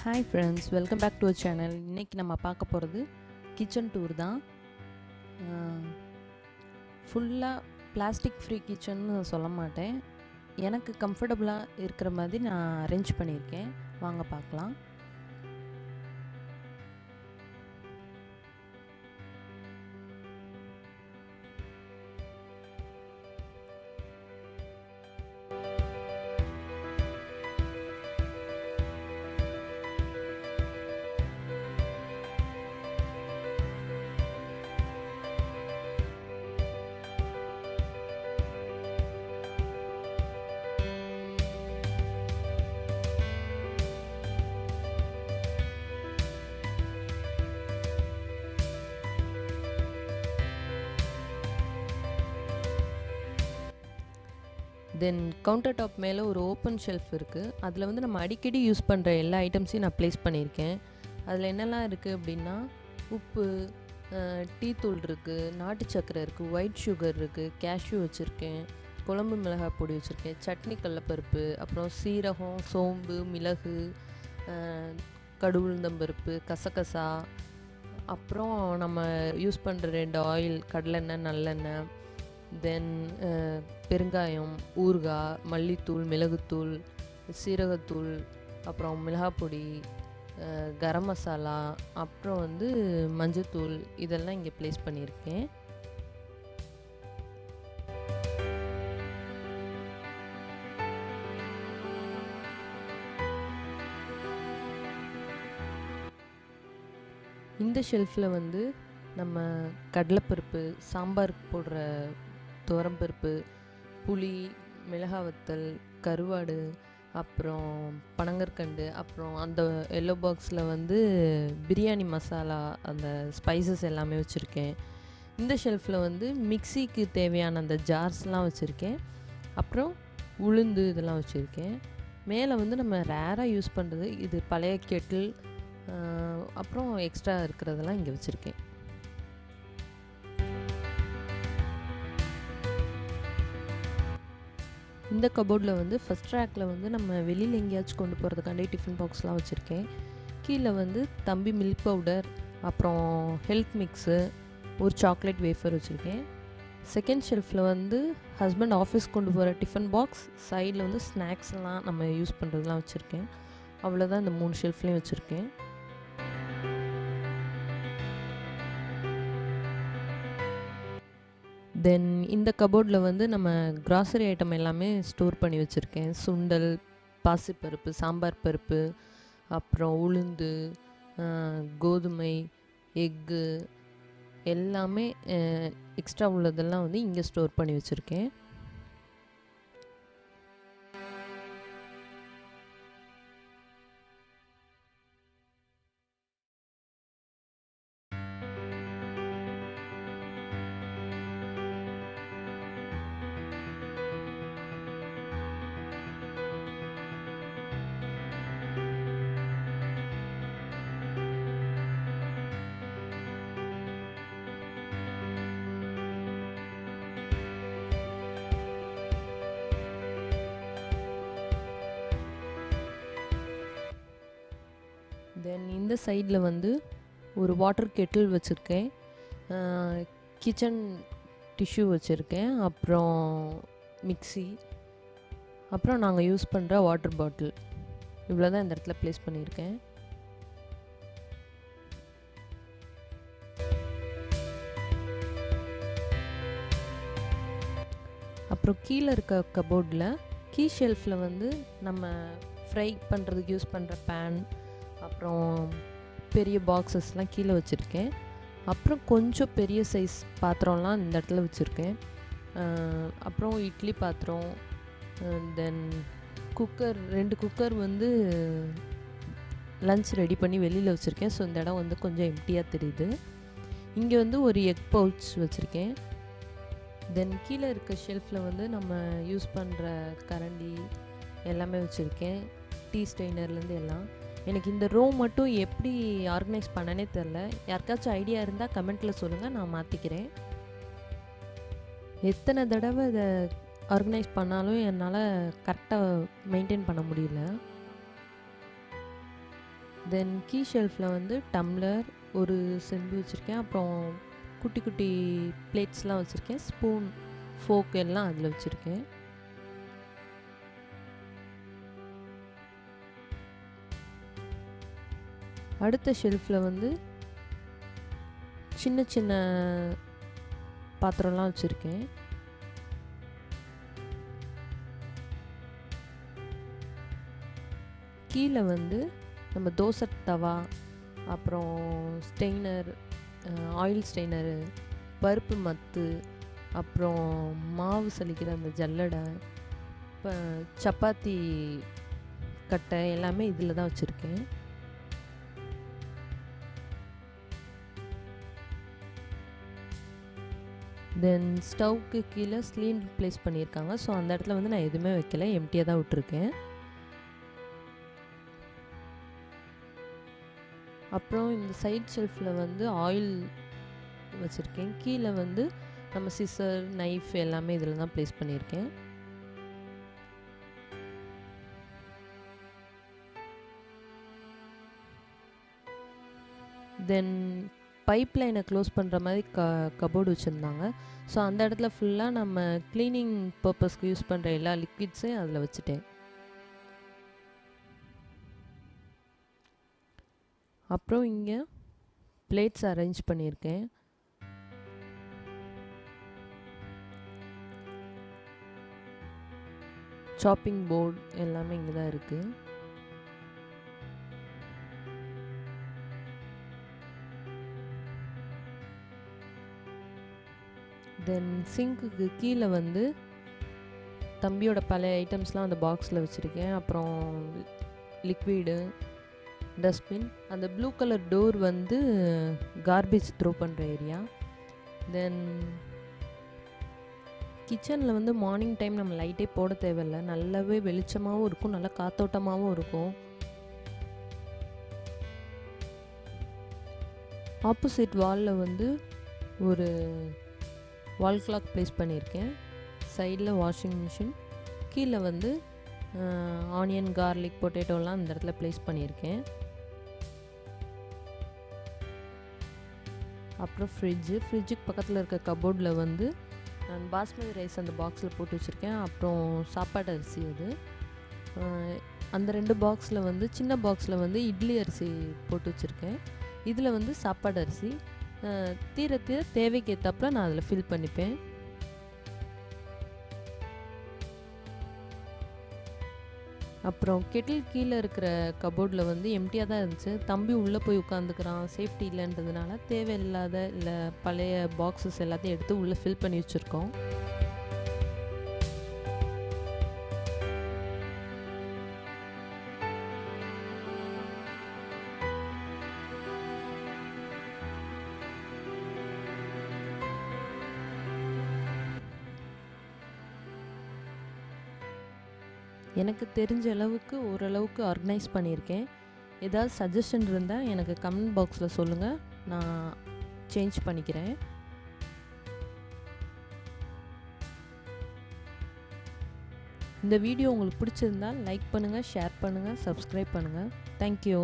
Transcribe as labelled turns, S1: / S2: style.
S1: Hi friends, welcome back to our channel. இன்றைக்கி நம்ம பார்க்க போகிறது கிச்சன் டூர் தான். ஃபுல்லாக பிளாஸ்டிக் ஃப்ரீ கிச்சன்னு சொல்ல மாட்டேன், எனக்கு கம்ஃபர்டபுளாக இருக்கிற மாதிரி நான் அரேஞ்ச் பண்ணியிருக்கேன். வாங்க பார்க்கலாம். தென் கவுண்டர் டாப் மேலே ஒரு ஓப்பன் ஷெல்ஃப் இருக்குது. அதில் வந்து நம்ம அடிக்கடி யூஸ் பண்ணுற எல்லா ஐட்டம்ஸையும் நான் ப்ளேஸ் பண்ணியிருக்கேன். அதில் என்னெல்லாம் இருக்குது அப்படின்னா, உப்பு, டீ தூள் இருக்குது, நாட்டு சக்கரை இருக்குது, ஒயிட் சுகர் இருக்குது, கேஷ்யூ வச்சுருக்கேன், குழம்பு மிளகாய் பொடி வச்சுருக்கேன், சட்னி கடலப்பருப்பு, அப்புறம் சீரகம், சோம்பு, மிளகு, கடுகுளுந்தம்பருப்பு, கசகசா, அப்புறம் நம்ம யூஸ் பண்ணுற 2 ஆயில், கடலெண்ணெய், நல்லெண்ணெய், தென் பெருங்காயம், ஊறுகாய், மல்லித்தூள், மிளகுத்தூள், சீரகத்தூள், அப்புறம் மிளகாய் பொடி, கரம் மசாலா, அப்புறம் வந்து மஞ்சத்தூள், இதெல்லாம் இங்கே ப்ளேஸ் பண்ணியிருக்கேன். இந்த ஷெல்ஃபில் வந்து நம்ம கடலைப்பருப்பு, சாம்பாருக்கு போடுற துவரம்பருப்பு, புளி, மிளகாய் வத்தல், கருவாடு, அப்புறம் பனங்கற்கண்டு, அப்புறம் அந்த எல்லோ பாக்ஸில் வந்து பிரியாணி மசாலா, அந்த ஸ்பைசஸ் எல்லாமே வச்சுருக்கேன். இந்த ஷெல்ஃபில் வந்து மிக்சிக்கு தேவையான அந்த ஜார்ஸ்லாம் வச்சுருக்கேன். அப்புறம் உளுந்து இதெல்லாம் வச்சுருக்கேன். மேலே வந்து நம்ம ரேராக யூஸ் பண்ணுறது இது பழைய கெட்டில், அப்புறம் எக்ஸ்ட்ரா இருக்கிறதெல்லாம் இங்கே வச்சுருக்கேன். இந்த கபோர்டில் வந்து ஃபஸ்ட் ரேக்கில் வந்து நம்ம வெளியில் எங்கேயாச்சும் கொண்டு போகிறதுக்காண்டி டிஃபன் பாக்ஸ்லாம் வச்சுருக்கேன். கீழே வந்து தம்பி மில்க் பவுடர், அப்புறம் ஹெல்த் மிக்ஸு, ஒரு சாக்லேட் வேஃபர் வச்சுருக்கேன். செகண்ட் ஷெல்ஃபில் வந்து ஹஸ்பண்ட் ஆஃபீஸ் கொண்டு போகிற டிஃபன் பாக்ஸ், சைடில் வந்து ஸ்நாக்ஸ்லாம் நம்ம யூஸ் பண்ணுறதுலாம் வச்சுருக்கேன். அவ்வளோதான் இந்த 3 ஷெல்ஃப்லேயும் வச்சுருக்கேன். தென் இந்த கபோர்டில் வந்து நம்ம கிராசரி ஐட்டம் எல்லாமே ஸ்டோர் பண்ணி வச்சுருக்கேன். சுண்டல், பாசிப்பருப்பு, சாம்பார் பருப்பு, அப்புறம் உளுந்து, கோதுமை, எக்கு, எல்லாமே எக்ஸ்ட்ரா உள்ளதெல்லாம் வந்து இங்கே ஸ்டோர் பண்ணி வச்சுருக்கேன். தென் இந்த சைடில் வந்து ஒரு வாட்டர் கெட்டில் வச்சுருக்கேன், கிச்சன் டிஷ்யூ வச்சுருக்கேன், அப்புறம் மிக்ஸி, அப்புறம் நாங்கள் யூஸ் பண்ணுற வாட்டர் பாட்டில், இவ்வளோ தான் இந்த இடத்துல ப்ளேஸ் பண்ணியிருக்கேன். அப்புறம் கீழே இருக்க கபோர்டில் கீ ஷெல்ஃபில் வந்து நம்ம ஃப்ரை பண்ணுறதுக்கு யூஸ் பண்ணுற பேன், அப்புறம் பெரிய பாக்ஸஸ்லாம் கீழே வச்சுருக்கேன். அப்புறம் கொஞ்சம் பெரிய சைஸ் பாத்திரம்லாம் இந்த இடத்துல வச்சுருக்கேன். அப்புறம் இட்லி பாத்திரம், தென் குக்கர், 2 குக்கர் வந்து லன்ச் ரெடி பண்ணி வெளியில் வச்சுருக்கேன். ஸோ இந்த இடம் வந்து கொஞ்சம் எம்டியாக தெரியுது. இங்கே வந்து ஒரு எக் பவுச் வச்சுருக்கேன். தென் கீழே இருக்க ஷெல்ஃபில் வந்து நம்ம யூஸ் பண்ணுற கரண்டி எல்லாமே வச்சுருக்கேன், டீ ஸ்டெய்னர்லேருந்து எல்லாம். எனக்கு இந்த ரோ மட்டும் எப்படி ஆர்கனைஸ் பண்ணனே தெரில. யாருக்காச்சும் ஐடியா இருந்தால் கமெண்ட்டில் சொல்லுங்கள், நான் மாற்றிக்கிறேன். எத்தனை தடவை இதை ஆர்கனைஸ் பண்ணாலும் என்னால் கரெக்டாக மெயின்டைன் பண்ண முடியல. தென் கீ ஷெல்ஃபில் வந்து டம்ளர், ஒரு செம்பு வச்சுருக்கேன். அப்புறம் குட்டி குட்டி பிளேட்ஸ்லாம் வச்சுருக்கேன். ஸ்பூன், ஃபோக் எல்லாம் அதில் வச்சுருக்கேன். அடுத்த ஷெல்ஃபில் வந்து சின்ன சின்ன பாத்திரம்லாம் வச்சுருக்கேன். கீழே வந்து நம்ம தோசை தவா, அப்புறம் ஸ்டெய்னர், ஆயில் ஸ்டெய்னரு, பருப்பு மத்து, அப்புறம் மாவு சலிக்கிற அந்த ஜல்லடை, இப்போ சப்பாத்தி கட்டை எல்லாமே இதில் தான் வச்சுருக்கேன். தென் ஸ்டவ்க்கு கீழே ஸ்லீன் ப்ளேஸ் பண்ணியிருக்காங்க. ஸோ அந்த இடத்துல வந்து நான் எதுவுமே வைக்கல, எம்டியாக தான் விட்டுருக்கேன். அப்புறம் இந்த சைட் ஷெல்ஃபில் வந்து ஆயில் வச்சுருக்கேன். கீழே வந்து நம்ம சிசர், நைஃப் எல்லாமே இதில் தான் ப்ளேஸ் பண்ணியிருக்கேன். தென் பைப் லைனை க்ளோஸ் பண்ணுற மாதிரி கபோர்டு வச்சுருந்தாங்க. ஸோ அந்த இடத்துல ஃபுல்லாக நம்ம க்ளீனிங் பர்பஸ்க்கு யூஸ் பண்ணுற எல்லா லிக்விட்ஸையும் அதில் வச்சுட்டேன். அப்புறம் இங்கே பிளேட்ஸ் அரேஞ்ச் பண்ணியிருக்கேன். சாப்பிங் போர்டு எல்லாமே இங்கே தான் இருக்குது. தென் சிங்க்குக்கு கீழே வந்து தம்பியோட பழைய ஐட்டம்ஸ்லாம் அந்த பாக்ஸில் வச்சுருக்கேன். அப்புறம் லிக்விடு, டஸ்ட்பின். அந்த ப்ளூ கலர் டோர் வந்து கார்பேஜ் த்ரோ பண்ணுற ஏரியா. தென் கிச்சனில் வந்து மார்னிங் டைம் நம்ம லைட்டே போட தேவையில்லை, நல்லாவே வெளிச்சமாகவும் இருக்கும், நல்லா காத்தோட்டமாகவும் இருக்கும். ஆப்போசிட் வாலில் வந்து ஒரு வால் கிளாக் ப்ளேஸ் பண்ணியிருக்கேன். சைடில் வாஷிங் மிஷின், கீழே வந்து ஆனியன், கார்லிக், பொட்டேட்டோலாம் இந்த இடத்துல ப்ளேஸ் பண்ணியிருக்கேன். அப்புறம் ஃப்ரிட்ஜுக்கு பக்கத்தில் இருக்க கபோர்டில் வந்து நான் பாஸ்மதி ரைஸ் அந்த பாக்ஸில் போட்டு வச்சுருக்கேன். அப்புறம் சாப்பாடு அரிசி அது. அந்த 2 பாக்ஸில் வந்து சின்ன பாக்ஸில் வந்து இட்லி அரிசி போட்டு வச்சுருக்கேன். இதில் வந்து சாப்பாடு அரிசி. தீர தேவைக்கு ஏற்றாப்புல நான் அதில் ஃபில் பண்ணிப்பேன். அப்புறம் கெட்டில் கீழே இருக்கிற கபோர்டில் வந்து எம்டியாக தான் இருந்துச்சு. தம்பி உள்ளே போய் உட்காந்துக்கிறான், சேஃப்டி இல்லைன்றதுனால தேவையில்லாத இல்லை பழைய பாக்ஸஸ் எல்லாத்தையும் எடுத்து உள்ளே ஃபில் பண்ணி வச்சுருக்கோம். எனக்கு தெரிஞ்ச அளவுக்கு ஓரளவுக்கு ஆர்கனைஸ் பண்ணியிருக்கேன். ஏதாவது சஜஷன் இருந்தால் எனக்கு கமெண்ட் பாக்ஸில் சொல்லுங்கள், நான் சேஞ்ச் பண்ணிக்கிறேன். இந்த வீடியோ உங்களுக்கு பிடிச்சிருந்தால் லைக் பண்ணுங்கள், ஷேர் பண்ணுங்கள், சப்ஸ்கிரைப் பண்ணுங்கள். தேங்க்யூ.